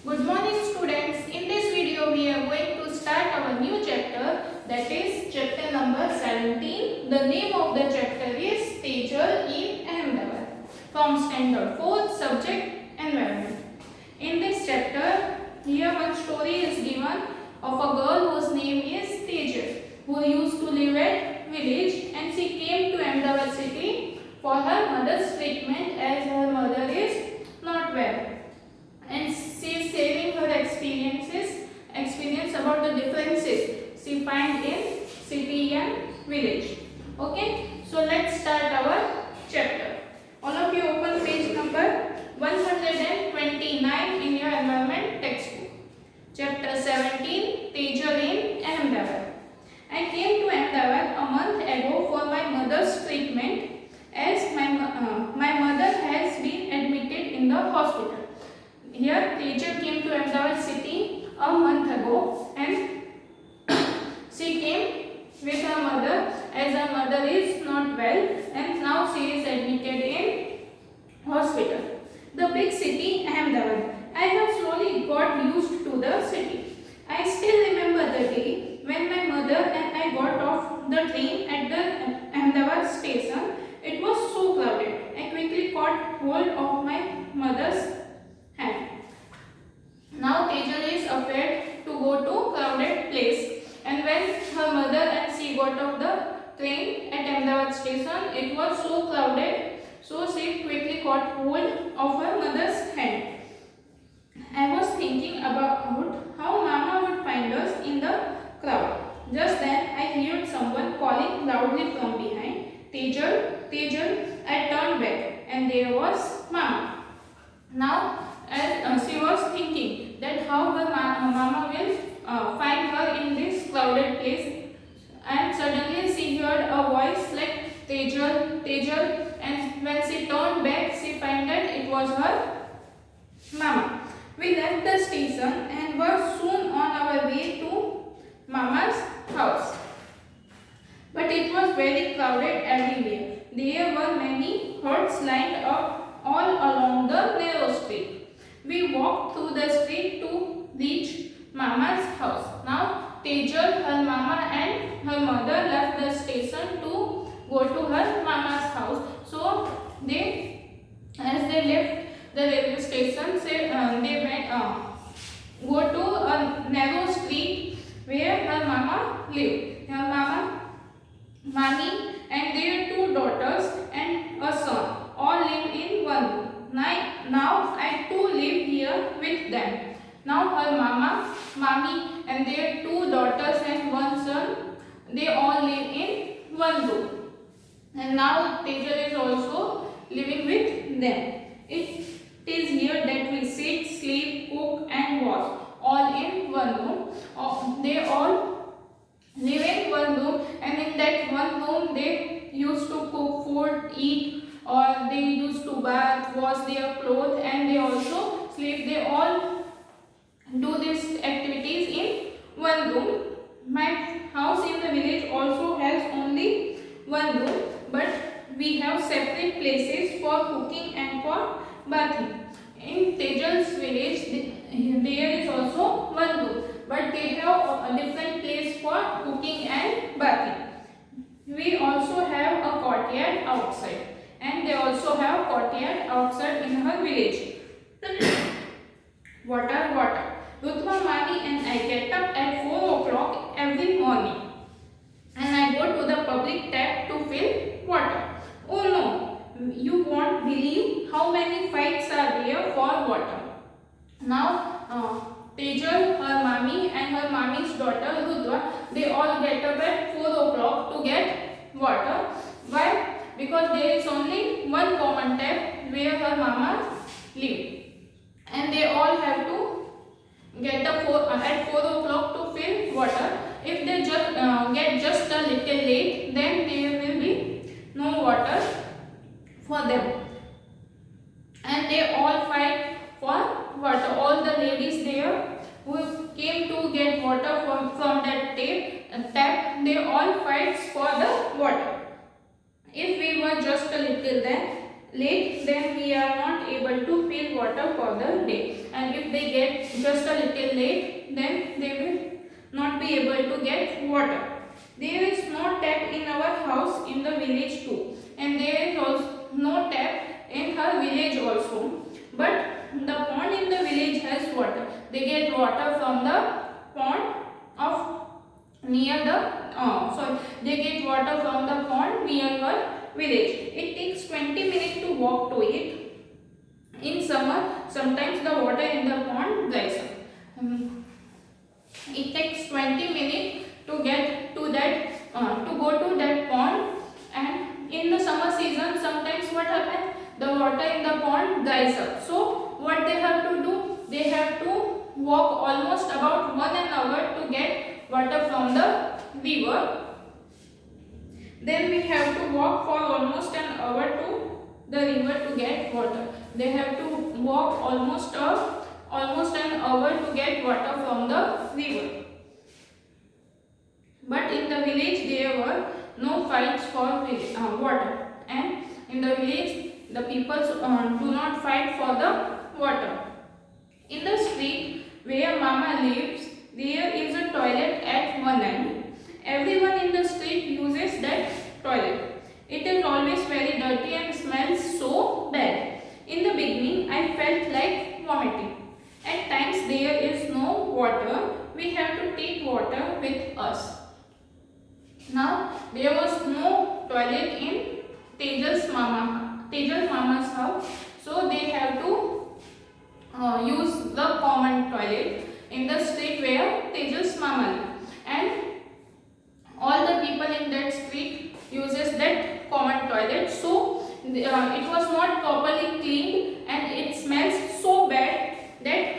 Good morning students. In this video we are going to start our new chapter, that is chapter number 17. The name of the chapter is Tejal in Ahmedabad, from standard 4, subject environment. In this chapter, here one story is given of a girl whose name is Tejal, who used to live at village, and she came to Ahmedabad city for her mother's treatment as her mother is not well, and she is sharing her experience about the differences she find in city and village. Okay, so let's start our chapter. All of you open page number 129 in your environment textbook. Chapter 17, Tejal in Ahmedabad. I came to Ahmedabad a month ago for my mother's treatment, as my mother has been admitted in the hospital. Here Tejal came to Ahmedabad city a month ago, and she came with her mother as her mother is not well, and now she is admitted in hospital. The big city Ahmedabad. I have slowly got used to the city. I still remember the day when my mother and I got off the train at the Ahmedabad station. It was so crowded. I quickly caught hold of my mother's hand. Now Tejal is afraid to go to crowded place, and when her mother and she got off the train at Ahmedabad station, it was so crowded, so she quickly caught hold of her mother's hand. I was thinking about how Mama would find us in the crowd. Just then I heard someone calling loudly from behind, Tejal, Tejal. I turned back, and there was Mama. Now, as she was thinking that how her mama will find her in this crowded place, and suddenly she heard a voice like Tejal, Tejal, and when she turned back, she found that it was her mama. We left the station and were soon on our way to Mama's house. But it was very crowded everywhere. There were many huts lined up all along the narrow street. We walked through the street to reach Mama's house. Now Tejal, her mama and her mother left the station to go to her mama's house. So as they left the railway station, they went go to a narrow street where her mama lived. Her mommy and their two daughters and a son all live in one room. Now I too live here with them. Now her mommy and their two daughters and one son, they all live in one room. And now Tejal is also living with them. It is here that we sit, sleep, cook and wash all in one room. They all live in one room, and in that one room they used to cook food, eat, or they used to bath, wash their clothes, and they also sleep. They all do these activities in one room. My house in the village also has only one room, but we have separate places for cooking and for bathing. In Tejal's village, there is also one room, but they have a different place for cooking and bathing. We also have a courtyard outside, and they also have courtyard outside in her village. Water. Ruthma, Mani and I get up at 4 o'clock every morning, and I go to the public tap to fill water. Oh no, you won't believe how many fights are there for water. Now Tejal, her mommy and her mommy's daughter Rudra, they all get up at 4 o'clock to get water. Why? Because there is only one common tap where her mama lives, and they all have to get up at 4 o'clock to fill water. If they just get just a little late, then there will be no water for them, and they all fight for water. All the ladies there who came to get water from that tap, they all fight for the water. If we were just a little late, then we are not able able to fill water for the day, and if they get just a little late, then they will not be able to get water. There is no tap in our house in the village too, and there is also no tap in her village also. But the pond in the village has water. They get water from the pond of near the they get water from the pond near her village. It takes 20 minutes to walk to it. In summer, sometimes the water in the pond dries up. It takes 20 minutes to get to that to go to that pond, and in the summer season sometimes what happens, the water in the pond dries up. So what they have to do, they have to walk almost about 1 hour to get water from the river. Then we have to walk for almost an hour to the river to get water. They have to walk almost an hour to get water from the river. But in the village there were no fights for water, and in the village the people do not fight for the water. In the street where Mama lives, there is a toilet at one end. Everyone in the street uses that toilet. It is always very dirty and smells so bad. In the beginning, I felt like vomiting. At times there is no water. We have to take water with us. Now there was no toilet in Tejal's mama's house, so they have to use the common toilet in the street where Tejal's mama lives, and all the people in that street uses that common toilet. So it was not properly cleaned and it smells so bad that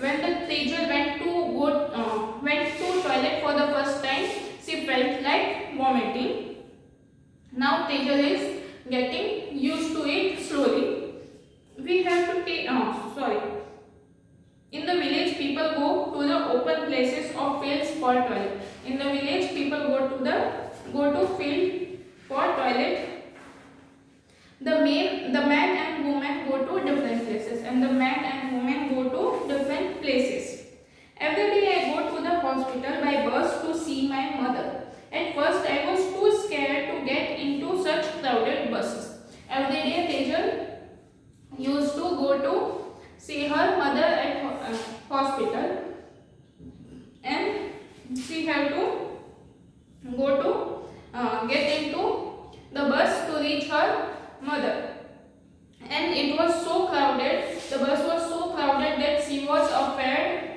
when the Tejal went to toilet for the first time, she felt like vomiting. Now Tejal is getting used to it slowly. We have to take in the village, people go to the open places or fields for toilet. In the village, people go to field for toilet. The man and woman go to different places, and the man and woman go to different places. Every day I go to the hospital by bus to see my mother. At first I was too scared to get into such crowded buses. Every day Tejal used to go to see her mother at hospital, and she had to go to get into the bus to reach her mother. And it was so crowded, the bus was so crowded that she was afraid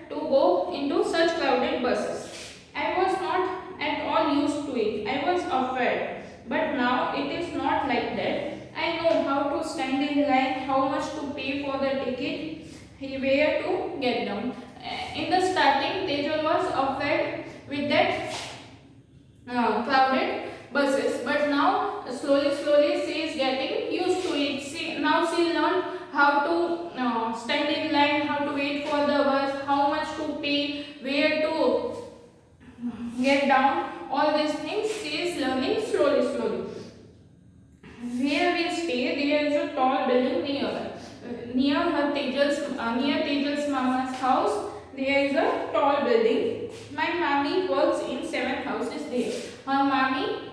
to go into such crowded buses. I was not at all used to it. I was afraid. But now it is not like that. I know how to stand in line, how much to pay for the ticket, where to get down. In the starting, Tejal was afraid with that crowded buses, but now slowly she is getting used to it. Now she learned how to stand in line, how to wait for the bus, how much to pay, where to get down. All these things she is learning slowly. Where we stay, there is a tall building near Tejal's mama's house. There is a tall building. My mommy works in 7 houses there. Her mommy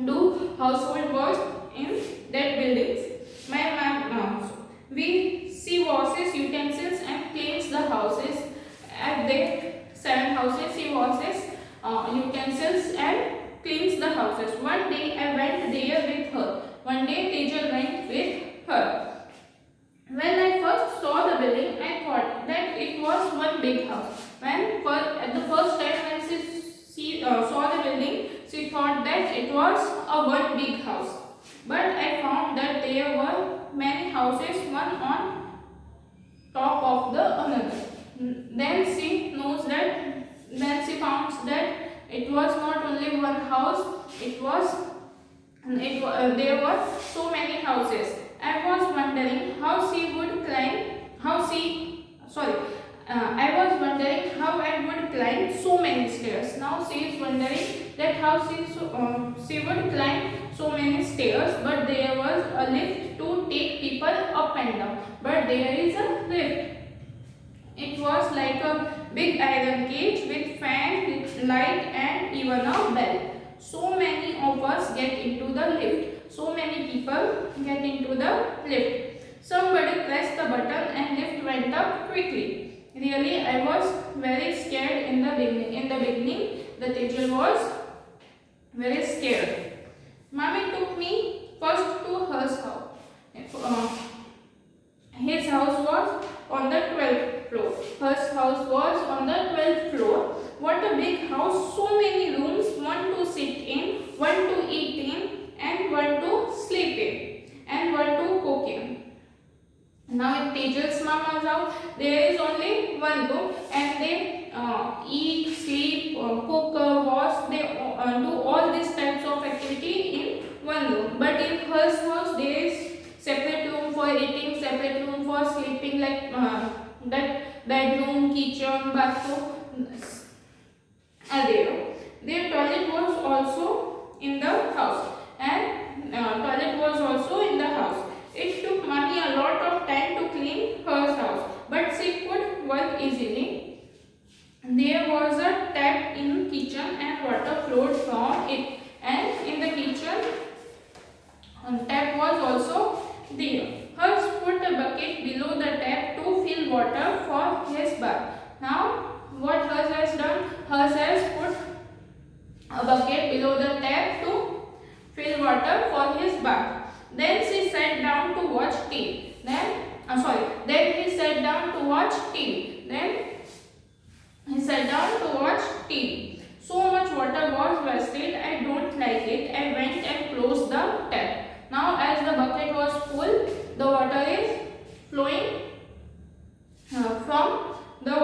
do household work in that buildings. My mom she washes utensils and cleans the houses. At the 7 houses she washes utensils and cleans the houses. One day I went there with her. One day Tejal went with her. When I first saw the building, I thought that it was one big house. At the first time when she saw the building, she thought that it was a one big house. But I found that there were many houses, one on top of the another. Then she found that it was not only one house, there were so many houses. I was wondering how I would climb so many stairs. Now she is wondering that how she would climb so many stairs, but there was a lift to take people up and down. But there is a lift. It was like a big iron cage with fan, light, and even a bell. So many of us get into the lift. So many people get into the lift. Somebody pressed the button and lift went up quickly. Really, I was very scared in the beginning. In the beginning, the teacher was very scared. Mommy took me first to her house. His house was on the 12th floor. Her house was on the 12th floor. What a big house, so many rooms, one to sit in, one to eat in, and one to sleep in, and one to cook in. Now in Tejal's mama's house, there is only one room, and they eat, sleep, cook, wash, they do all these types of activity in one room. But in her house, there is separate room for eating, separate room for sleeping, like that bedroom, kitchen, bathroom are there. Their toilet was also in the house, and toilet was also in the house. It took mommy a lot of time to clean her house, but she could work easily. There was a tap in kitchen and water flowed from it, and in the kitchen tap was also there. Hers put a bucket below the tap to fill water for his bath. Now what hers has done? Hers has put a bucket below the tap to fill water for his bath. Then she sat down to watch TV. Then he sat down to watch TV. He sat down to watch TV. So much water was wasted. I don't like it. I went and closed the tap. Now as the bucket was full, the water is flowing from the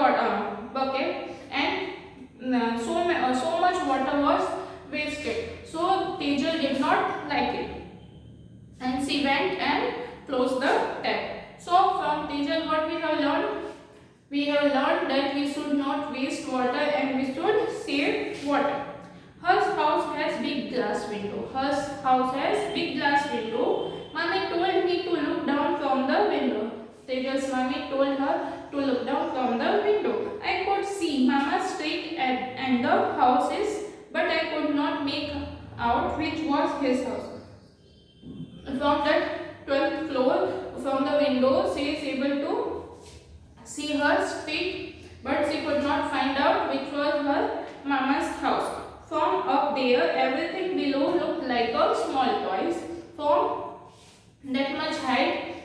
bucket, and so much water was wasted. So Tejal did not like it, and she went and closed the tap. So from Tejal, what we have learned? We have learned that we should not waste water and we should save water. Her house has big glass window. Her house has big glass window. Mommy told me to look down from the window. Tejal's mommy told her to look down from the window. I could see Mama's street and the houses, but I could not make out which was his house. From that 12th floor, from the window, she is able to see her street, but she could not find out which was her Mama's house. From up there, everything below looked like a small toys. From that much height,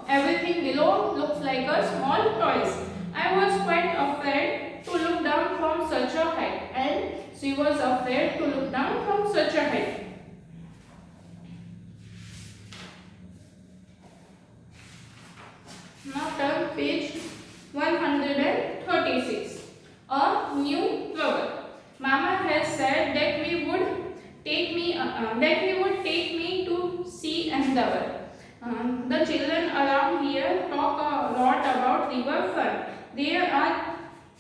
everything below looks like a small toys. I was quite afraid to look down from such a height, and she was afraid to look down from such a height. Now turn page 136. A new trouble. Mama has said that he would take me to see Ahmedabad. The children around here talk a lot about riverfront. They are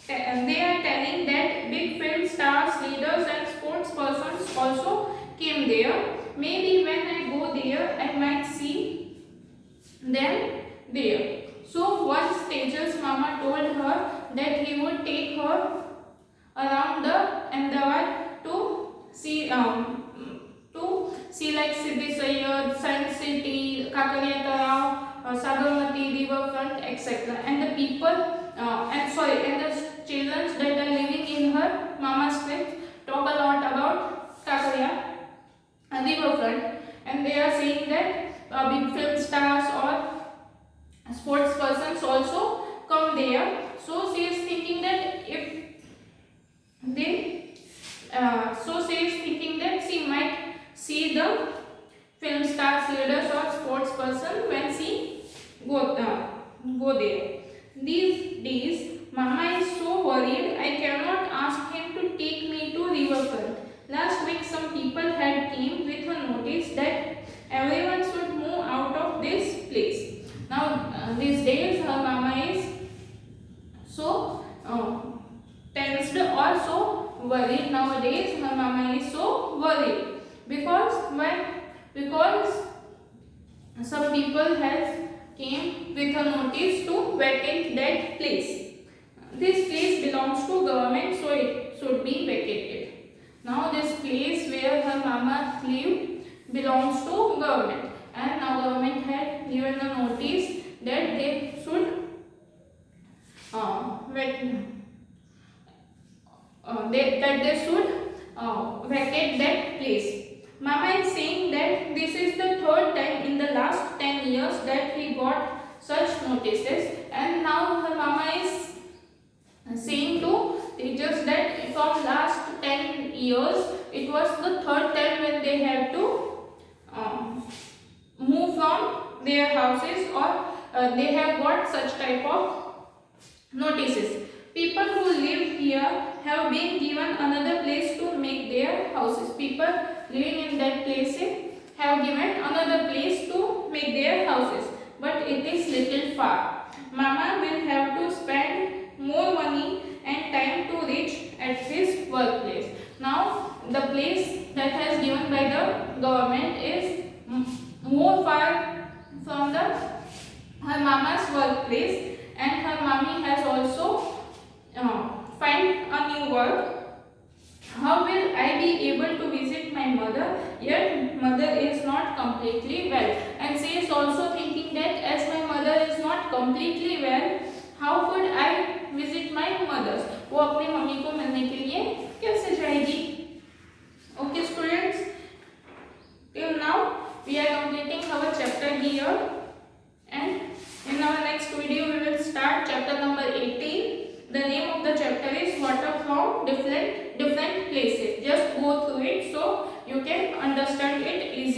telling that big film stars, leaders, and sports persons also came there. Maybe when I go there, I might see them there. So once Tejal's mama told her that he would take her around the Ahmedabad to see like Siddhi Sayyad, Science City, Kakaria Tarao, Sabarmati riverfront, etc. And the people and the children that are living in her mama's street talk a lot about Kakaria riverfront, and they are saying that big film stars or sports persons also come there. So she is thinking that she might see the film stars, leaders, or sports person when she go there. These days, Mama is so worried. I cannot ask him to take me to riverfront. Last week, some people had came with a notice that everyone should move out of this place. Now, these days, her Mama is so tensed or so worried. Nowadays, her Mama is so worried because because some people has came with a notice to vacate that place. This place belongs to government, so it should be vacated. Now this place where her mama lived belongs to government, and now government had given a notice that they should vacate that place. Mama is saying that this is the third time in the last 10 years that he got such notices, and now her mama is saying to teachers that from last 10 years it was the third time when they have to move from their houses, or they have got such type of notices. People who live here have been given another place to make their houses. People living in that place have given another place to make their houses, but it is little far. Mama will have to spend more money and time to reach at his workplace. Now the place that has given by the government is more far from the her mama's workplace, and her mommy has also find a new work. How will I be able to visit my mother? Yet mother is not completely well, and she is also thinking that as my mother is not completely well, how could I visit my mother? वो अपनी mummy को मिलने के लिए कैसे जाएगी? Okay students, till now we are completing our chapter here, and in our next video we will start chapter number 18. The name of the chapter is water from different places. Just go through it so you can understand it easily.